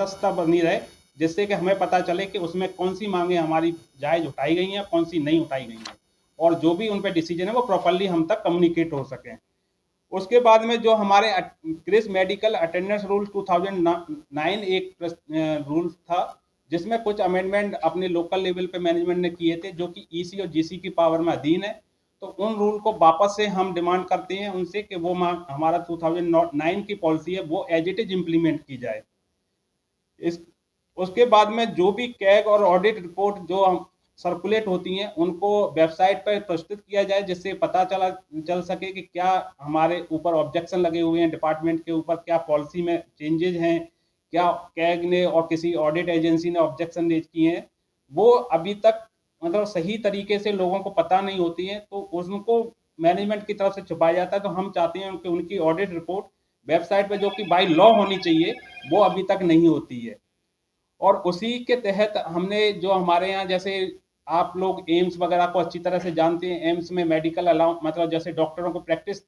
तटस्थता बनी रहे, जिससे कि हमें पता चले कि उसमें कौन सी मांगे हमारी जायज़ उठाई गई हैं, कौन सी नहीं उठाई गई हैं, और जो भी उन पे डिसीजन है वो प्रॉपरली हम तक कम्युनिकेट हो सकें। उसके बाद में जो हमारे क्रिस मेडिकल अटेंडेंस रूल 2009 एक रूल था, जिसमें कुछ अमेंडमेंट अपने लोकल लेवल पे मैनेजमेंट ने किए थे, जो कि ईसी और जीसी की पावर में अधीन है। तो उन रूल को वापस से हम डिमांड करते हैं उनसे कि वो हमारा 2009 की पॉलिसी है वो एज इट इज इम्प्लीमेंट की जाए। इस उसके बाद में जो भी कैग और ऑडिट रिपोर्ट जो सर्कुलेट होती हैं उनको वेबसाइट पर प्रस्तुत किया जाए, जिससे पता चल सके कि क्या हमारे ऊपर ऑब्जेक्शन लगे हुए हैं डिपार्टमेंट के ऊपर, क्या पॉलिसी में चेंजेज हैं, क्या कैग ने और किसी ऑडिट एजेंसी ने ऑब्जेक्शन रेज किए हैं, वो अभी तक मतलब सही तरीके से लोगों को पता नहीं होती है, तो उनको मैनेजमेंट की तरफ से छुपाया जाता है। तो हम चाहते हैं कि उनकी ऑडिट रिपोर्ट वेबसाइट पर जो कि बाय लॉ होनी चाहिए वो अभी तक नहीं होती है। और उसी के तहत हमने जो हमारे यहाँ जैसे आप लोग एम्स वगैरह को अच्छी तरह से जानते हैं, एम्स में मेडिकल अलाउ मतलब जैसे डॉक्टरों को प्रैक्टिस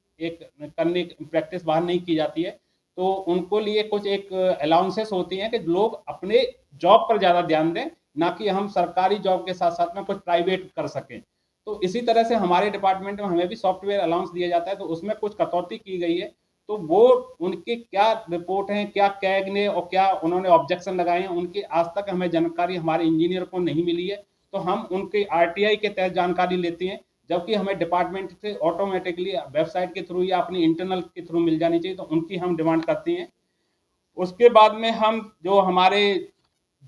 बाहर नहीं की जाती है, तो उनको लिए कुछ एक अलाउंसेस होती हैं कि लोग अपने जॉब पर ज़्यादा ध्यान दें, ना कि हम सरकारी जॉब के साथ साथ में कुछ प्राइवेट कर सकें। तो इसी तरह से हमारे डिपार्टमेंट में हमें भी सॉफ्टवेयर अलाउंस दिया जाता है, तो उसमें कुछ कटौती की गई है। तो वो उनके क्या रिपोर्ट हैं, क्या कैग ने और क्या उन्होंने ऑब्जेक्शन लगाए हैं, उनकी आज तक हमें जानकारी हमारे इंजीनियर को नहीं मिली है। तो हम उनके आरटीआई के तहत जानकारी लेते हैं, जबकि हमें डिपार्टमेंट से ऑटोमेटिकली वेबसाइट के थ्रू या अपनी इंटरनल के थ्रू मिल जानी चाहिए, तो उनकी हम डिमांड करते हैं। उसके बाद में हम जो हमारे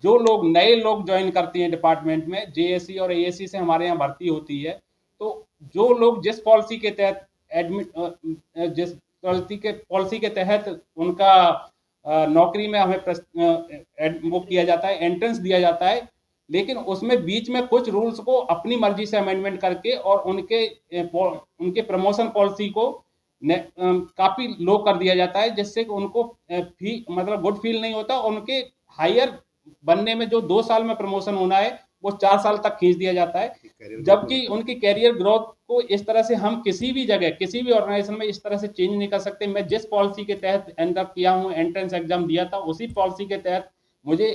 जो लोग नए लोग ज्वाइन करते हैं डिपार्टमेंट में, जेएससी और एएससी से हमारे यहाँ भर्ती होती है, तो जो लोग जिस पॉलिसी के तहत जिस पॉलिसी के तहत उनका नौकरी में हमें वो किया जाता है, एंट्रेंस दिया जाता है, लेकिन उसमें बीच में कुछ रूल्स को अपनी मर्जी से अमेंडमेंट करके और उनके प्रमोशन पॉलिसी को काफी लो कर दिया जाता है, जिससे कि उनको मतलब गुड फील नहीं होता, और उनके हायर बनने में जो 2 साल में प्रमोशन होना है वो 4 साल तक खींच दिया जाता है, जबकि उनकी कैरियर ग्रोथ को इस तरह से हम किसी भी जगह किसी भी ऑर्गेनाइजेशन में इस तरह से चेंज नहीं कर सकते। मैं जिस पॉलिसी के तहत एंड अप किया हूँ, एंट्रेंस एग्जाम दिया था, उसी पॉलिसी के तहत मुझे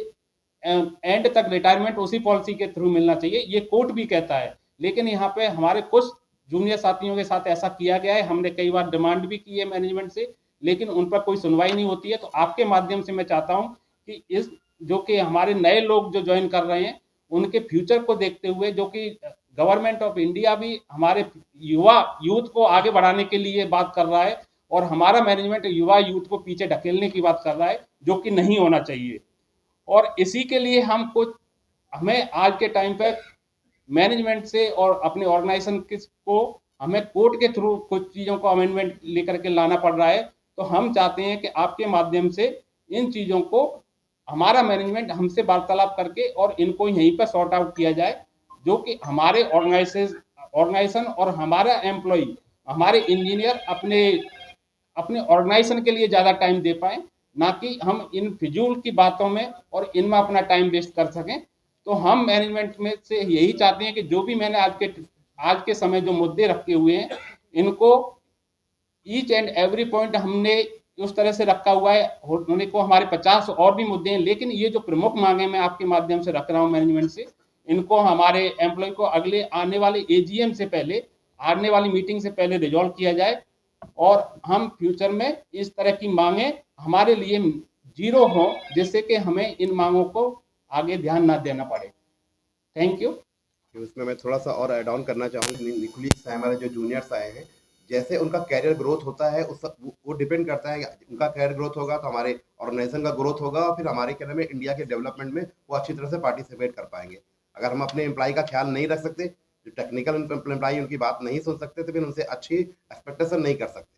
एंड तक रिटायरमेंट उसी पॉलिसी के थ्रू मिलना चाहिए, ये कोर्ट भी कहता है। लेकिन यहाँ पे हमारे कुछ जूनियर साथियों के साथ ऐसा किया गया है, हमने कई बार डिमांड भी की है मैनेजमेंट से, लेकिन उन पर कोई सुनवाई नहीं होती है। तो आपके माध्यम से मैं चाहता हूँ कि इस जो कि हमारे नए लोग जो ज्वाइन कर रहे हैं उनके फ्यूचर को देखते हुए, जो कि गवर्नमेंट ऑफ इंडिया भी हमारे युवा यूथ को आगे बढ़ाने के लिए बात कर रहा है, और हमारा मैनेजमेंट युवा यूथ को पीछे ढकेलने की बात कर रहा है, जो कि नहीं होना चाहिए। और इसी के लिए हमें आज के टाइम पे मैनेजमेंट से और अपने ऑर्गेनाइजेशन को हमें कोर्ट के थ्रू कुछ चीज़ों को अमेंडमेंट लेकर के लाना पड़ रहा है। तो हम चाहते हैं कि आपके माध्यम से इन चीज़ों को हमारा मैनेजमेंट हमसे वार्तालाप करके और इनको यहीं पर सॉर्ट आउट किया जाए, जो कि हमारे ऑर्गेनाइजेशन और हमारा एम्प्लॉय, हमारे इंजीनियर अपने अपने ऑर्गेनाइजेशन के लिए ज़्यादा टाइम दे पाए, ना कि हम इन फिजूल की बातों में और इनमें अपना टाइम वेस्ट कर सकें। तो हम मैनेजमेंट में से यही चाहते हैं कि जो भी मैंने आज के समय जो मुद्दे रखे हुए हैं, इनको ईच एंड एवरी पॉइंट हमने उस तरह से रखा हुआ है। होने को हमारे 50 और भी मुद्दे हैं, लेकिन ये जो प्रमुख मांगे मैं आपके माध्यम से रख रहा हूँ मैनेजमेंट से, इनको हमारे एम्प्लॉय को अगले आने वाले एजीएम से पहले, आने वाली मीटिंग से पहले रिजॉल्व किया जाए, और हम फ्यूचर में इस तरह की मांगे हमारे लिए जीरो हो, जिससे कि हमें इन मांगों को आगे ध्यान ना देना पड़े। Thank you. उसमें मैं थोड़ा सा और ऐड ऑन करना चाहूँगा। निकुलिस हमारे जो जूनियर्स आए हैं, जैसे उनका कैरियर ग्रोथ होता है उस वो डिपेंड करता है, उनका कैरियर ग्रोथ होगा तो हमारे ऑर्गेनाइजेशन का ग्रोथ होगा, और फिर हमारे क्या नाम है इंडिया के डेवलपमेंट में वो अच्छी तरह से पार्टिसिपेट कर पाएंगे। अगर हम अपने एम्प्लॉय का ख्याल नहीं रख सकते, जो टेक्निकल एम्प्लॉय उनकी बात नहीं सुन सकते, तो फिर उनसे अच्छी एक्सपेक्टेशन नहीं कर सकते।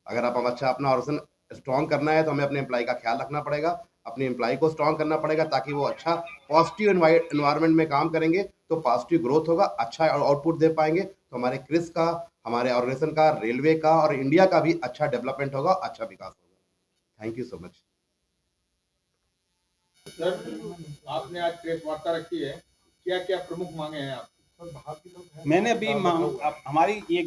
अगर आप हम अच्छा अपना ऑर्गेनाइजेशन स्ट्रॉन्ग करना है तो हमें अपने एम्प्लॉय का ख्याल रखना पड़ेगा, अपने एम्प्लॉय को स्ट्रॉन्ग करना पड़ेगा, ताकि वो अच्छा पॉजिटिव एनवायरनमेंट में काम करेंगे तो पॉजिटिव ग्रोथ होगा, अच्छा आउटपुट दे पाएंगे, तो हमारे क्रिस का, हमारे ऑर्गेनाइजेशन का, रेलवे का और इंडिया का भी अच्छा डेवलपमेंट होगा, अच्छा विकास होगा। Thank you so much. Sir, आपने आज प्रेस वार्ता रखी है, क्या क्या प्रमुख मांगे हैं आप? मैंने अभी हमारी ये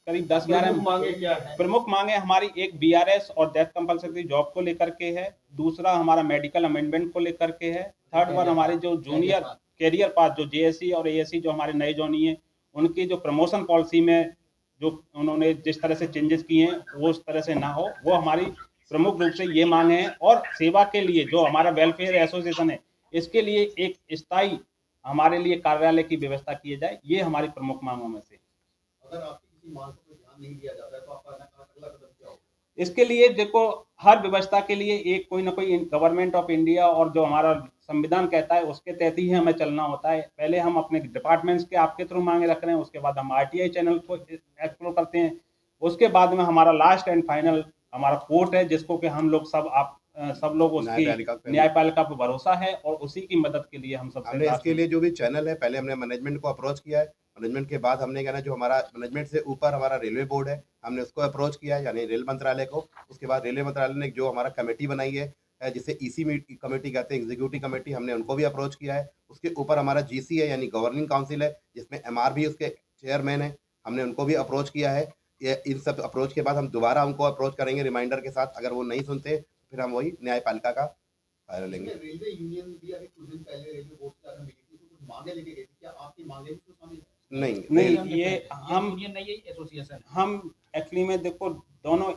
करीब 10-11 प्रमुख मांगे क्या है? प्रमुख मांगे हमारी एक बीआरएस और डेथ कंपलसरी जॉब को लेकर के है, दूसरा हमारा मेडिकल अमेंडमेंट को लेकर के है, थर्ड वन हमारे जो जूनियर कैरियर पाथ जो जेएससी और एएससी जो हमारे नए जॉइनी है उनकी जो प्रमोशन पॉलिसी में जो उन्होंने जिस तरह से चेंजेस किए हैं वो उस तरह से ना हो, वो हमारी प्रमुख रूप से ये मांगे हैं। और सेवा के लिए जो हमारा वेलफेयर एसोसिएशन है इसके लिए एक स्थायी हमारे लिए कार्यालय की व्यवस्था की जाए, ये हमारी प्रमुख मांगों में से। अगर आपकी किसी मांग पर ध्यान नहीं दिया जाता है तो आपका अगला कदम क्या होगा? इसके लिए देखो हर व्यवस्था के लिए एक कोई ना कोई गवर्नमेंट ऑफ इंडिया और जो हमारा संविधान कहता है उसके तहत ही हमें चलना होता है। पहले हम अपने डिपार्टमेंट्स के आपके थ्रू मांगे रख रहे हैं, उसके बाद हम आरटीआई चैनल को एक्सप्लोर करते हैं, उसके बाद में हमारा लास्ट एंड फाइनल हमारा कोर्ट है जिसको कि हम लोग सब लोग उसकी न्यायपालिका पर भरोसा है और उसी की मदद के लिए हम हमने सबसे इसके लिए जो भी चैनल है पहले हमने मैनेजमेंट को अप्रोच किया है, मैनेजमेंट के बाद हमने कहना जो हमारा मैनेजमेंट से ऊपर हमारा रेलवे बोर्ड है हमने उसको अप्रोच किया है यानी रेल मंत्रालय को। उसके बाद रेलवे मंत्रालय ने जो हमारा कमेटी बनाई है जिसे ईसी कमेटी कहते हैं, एग्जीक्यूटिव कमेटी, हमने उनको भी अप्रोच किया है। उसके ऊपर हमारा जीसी है यानी गवर्निंग काउंसिल है जिसमें एमआर भी उसके चेयरमैन है, हमने उनको भी अप्रोच किया है। ये इन सब अप्रोच के बाद हम दोबारा उनको अप्रोच करेंगे रिमाइंडर के साथ, अगर वो नहीं सुनते फिर हम वही न्यायपालिका का सहारा लेंगे। रेलवे यूनियन भी अभी कुछ दिन पहले रेलवे बोर्ड से मिली थी तो कुछ मांगे लेके गई थी, क्या आपकी मांगे भी उसमें शामिल है? नहीं, ये हम यूनियन नहीं, ये एसोसिएशन है। हम एक्चुअली में देखो दोनों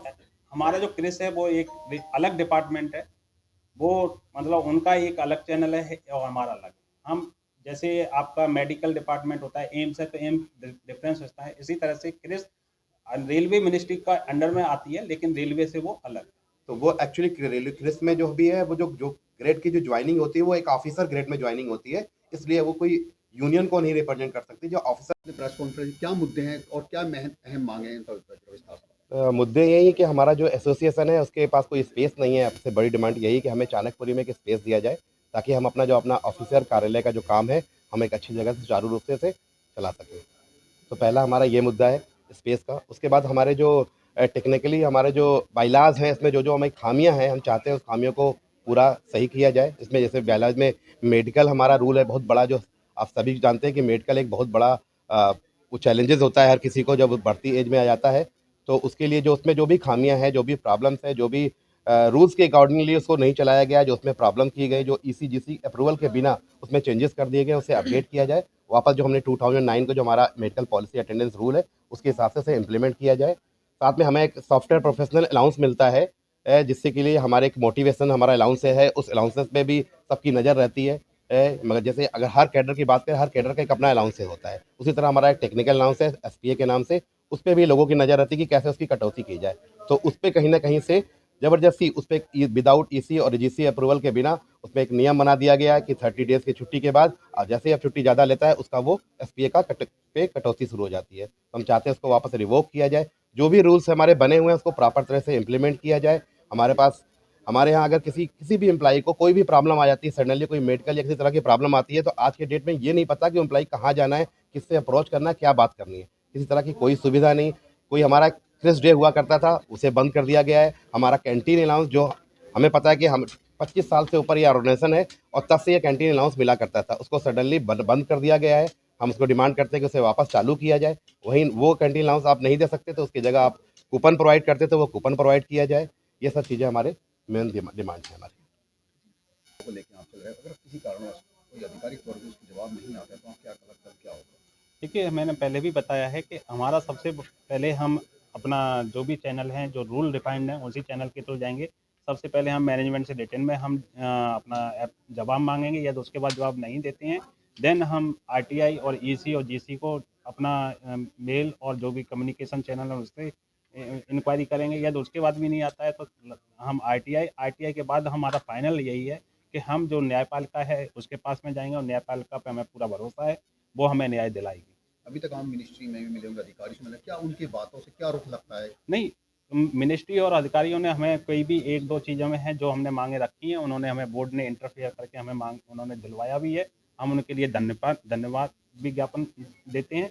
हमारा जो क्रिस है वो एक अलग डिपार्टमेंट है, वो मतलब उनका एक अलग चैनल है और हमारा अलग। हम जैसे आपका मेडिकल डिपार्टमेंट होता है एम्स है तो एम्स डिफरेंस होता है, इसी तरह से क्रिस रेलवे मिनिस्ट्री का अंडर में आती है लेकिन रेलवे से वो अलग। तो वो एक्चुअली रेलवे क्रिस में जो भी है वो जो ग्रेड की जो ज्वाइनिंग होती है वो एक ऑफिसर ग्रेड में ज्वाइनिंग होती है, इसलिए वो कोई यूनियन को नहीं रिप्रेजेंट कर सकती। जो ऑफिसर प्रेस कॉन्फ्रेंस क्या मुद्दे हैं और क्या अहम मांगे हैं व्यवस्था? मुद्दे यही है कि हमारा जो एसोसिएशन है उसके पास कोई स्पेस नहीं है। सबसे बड़ी डिमांड यही कि हमें चाणक्यपुरी में एक स्पेस दिया जाए ताकि हम अपना ऑफिसर कार्यालय का जो काम है हम एक अच्छी जगह से सुचारू रूप से चला सकें। तो पहला हमारा ये मुद्दा है स्पेस का। उसके बाद हमारे जो टेक्निकली हमारे जो बाइलाज हैं इसमें जो हमें खामियां हैं हम चाहते हैं उस खामियों को पूरा सही किया जाए। इसमें जैसे बाइलाज में मेडिकल हमारा रूल है बहुत बड़ा, जो आप सभी जानते हैं कि मेडिकल एक बहुत बड़ा वो चैलेंजेस होता है हर किसी को जब बढ़ती एज में आ जाता है। तो उसके लिए जो उसमें जो भी खामियां हैं, जो भी प्रॉब्लम्स हैं, जो भी रूल्स के अकॉर्डिंगली उसको नहीं चलाया गया, जो उसमें प्रॉब्लम की गई, जो ईसीजीसी अप्रूवल के बिना उसमें चेंजेस कर दिए गए, उसे अपडेट किया जाए वापस। जो हमने 2009 को जो हमारा मेडिकल पॉलिसी अटेंडेंस रूल है उसके हिसाब से उसे इम्प्लीमेंट किया जाए। साथ में हमें एक सॉफ्टवेयर प्रोफेशनल अलाउंस मिलता है जिससे के लिए हमारे एक मोटिवेशन हमारा अलाउंस है, उस अलाउंसेस पे भी सबकी नज़र रहती है। मगर जैसे अगर हर कैडर की बात करें, हर कैडर का एक अपना अलाउंस होता है, उसी तरह हमारा एक टेक्निकल अलाउंस है एसपीए के नाम से, उस पर भी लोगों की नज़र रहती है कि कैसे उसकी कटौती की जाए। तो उस पर कहीं ना कहीं से ज़बरदस्ती उस पर विदाउट ईसी और जीसी अप्रूवल के बिना उसमें एक नियम बना दिया गया है कि 30 डेज़ की छुट्टी के बाद जैसे ही अब छुट्टी ज़्यादा लेता है उसका वो एसपीए का पे कटौती शुरू हो जाती है। तो हम चाहते हैं उसको वापस रिवोक किया जाए। जो भी रूल्स हमारे बने हुए हैं उसको प्रॉपर तरह से इम्प्लीमेंट किया जाए। हमारे यहाँ अगर किसी भी एम्प्लॉई को कोई भी प्रॉब्लम आ जाती है, सडनली कोई मेडिकल या किसी तरह की प्रॉब्लम आती है, तो आज के डेट में ये नहीं पता कि एम्प्लॉई कहाँ जाना है, किससे अप्रोच करना है, क्या बात करनी है। किसी तरह की कोई सुविधा नहीं। कोई हमारा क्रिस डे हुआ करता था उसे बंद कर दिया गया है। हमारा कैंटीन अलाउंस जो हमें पता है कि हम 25 साल से ऊपर ये ऑर्गेनाइजेशन है और तब से ये कैंटीन अलाउंस मिला करता था, उसको सडनली बंद कर दिया गया है। हम उसको डिमांड करते हैं कि उसे वापस चालू किया जाए। वहीं वो कैंटीन अलाउंस आप नहीं दे सकते तो उसकी जगह आप कूपन प्रोवाइड करते तो वो कूपन प्रोवाइड किया जाए। ये सब चीज़ें हमारे मेन डिमांड है हमारी। को लेके आप चल रहे हैं, अगर किसी कारणवश कोई आधिकारिक तौर पे उसका जवाब नहीं आता है तो आप क्या होगा? देखिए मैंने पहले भी बताया है कि हमारा सबसे पहले हम अपना जो भी चैनल हैं जो रूल डिफाइंड है उसी चैनल के थ्रू जाएंगे। सबसे पहले हम मैनेजमेंट से रिटन में हम अपना जवाब मांगेंगे, यदि उसके बाद जवाब नहीं देते हैं देन हम आरटीआई और ईसी और जीसी को अपना मेल और जो भी कम्युनिकेशन चैनल है उससे इंक्वायरी करेंगे। यदि उसके बाद भी नहीं आता है तो हम आरटीआई के बाद हमारा फाइनल यही है कि हम जो न्यायपालिका है उसके पास में जाएंगे और न्यायपालिका पे हमें पूरा भरोसा है वो हमें न्याय दिलाएगी। अभी तक हम मिनिस्ट्री में भी मिले होंगे, अधिकारी से मिले, क्या उनकी बातों से क्या रुख लगता है? नहीं, मिनिस्ट्री और अधिकारियों ने हमें कोई भी 1-2 चीज़ों में हैं जो हमने मांगे रखी हैं, उन्होंने हमें बोर्ड ने इंटरफेयर करके हमें उन्होंने दिलवाया भी है। हम उनके लिए धन्यवाद भी ज्ञापन देते हैं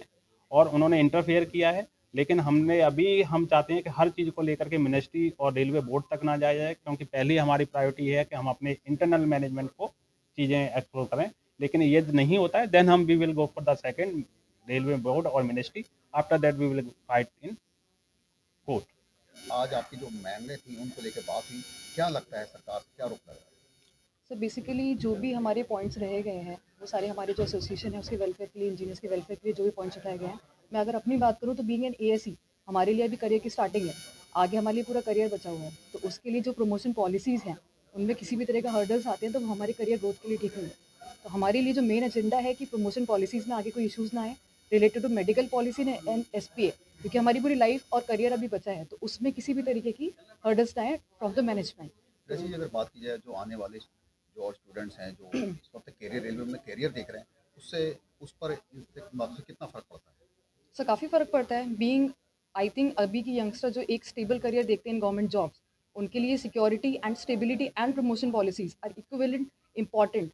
और उन्होंने इंटरफेयर किया है। लेकिन हम चाहते हैं कि हर चीज़ को लेकर के मिनिस्ट्री और रेलवे बोर्ड तक ना जाया जाए, क्योंकि पहली हमारी प्रायोरिटी है कि हम अपने इंटरनल मैनेजमेंट को चीज़ें एक्सप्लोर करें। लेकिन ये नहीं होता है then we will go for the second railway board और ministry, after that we will fight in court. आज आपकी जो मांगे थी उनको लेकर बात हुई, क्या लगता है सरकार से क्या रोक लग रहा है? सर बेसिकली जो भी हमारे पॉइंट्स रहे गए हैं वो सारे हमारे जो एसोसिएशन है उसके वेलफेयर के लिए, इंजीनियर्स के वेलफेयर के लिए जो भी पॉइंट्स उठाए गए हैं, मैं अगर अपनी बात करूँ तो बीइंग एन एएससी हमारे लिए अभी करियर की स्टार्टिंग है, आगे हमारे लिए पूरा करियर बचा हुआ है, तो उसके लिए जो प्रमोशन पॉलिसीज़ हैं उनमें किसी भी तरह का हर्डल्स आते हैं तो वो हमारे करियर ग्रोथ के लिए ठीक नहीं है। तो हमारे लिए जो मेन एजेंडा है कि प्रमोशन पॉलिसीज़ में आगे कोई इश्यूज़ ना आए related to medical policy and SPA, क्योंकि हमारी पूरी लाइफ और करियर अभी बचा है, तो उसमें किसी भी तरीके की हर्डल्स ना आए फ्रॉम द मैनेजमेंट। जैसे कि अगर बात की जाए जो आने वाले जो और स्टूडेंट्स हैं जो इस वक्त कैरियर रेलवे में कैरियर देख रहे हैं, उससे उस पर इस बात से कितना फ़र्क पड़ता है? सर काफ़ी फ़र्क पड़ता है बीइंग आई थिंक अभी की यंगस्टर जो एक स्टेबल करियर देखते हैं इन गवर्नमेंट जॉब्स, उनके लिए security and stability and promotion policies are equivalent important.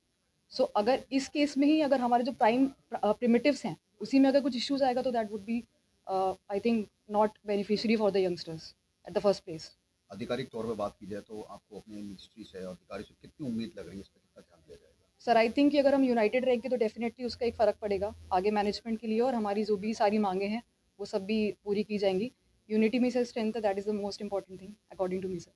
So अगर इस केस में ही अगर हमारे जो प्राइम प्रिमिटिव्स हैं उसी में अगर कुछ इश्यूज़ आएगा तो that would be I think not beneficiary for the youngsters at the first place. आधिकारिक तौर पे बात की जाए तो आपको अपने मिनिस्ट्री से और अधिकारी से कितनी उम्मीद लग रही है, इस पर कितना ध्यान दिया जाएगा? सर आई थिंक कि अगर हम यूनाइटेड रहेंगे तो डेफिनेटली उसका एक फ़र्क पड़ेगा आगे मैनेजमेंट के लिए, और हमारी जो भी सारी मांगे हैं वो सब भी पूरी की जाएंगी। यूनिटी में से strength that is the most important thing according to me sir.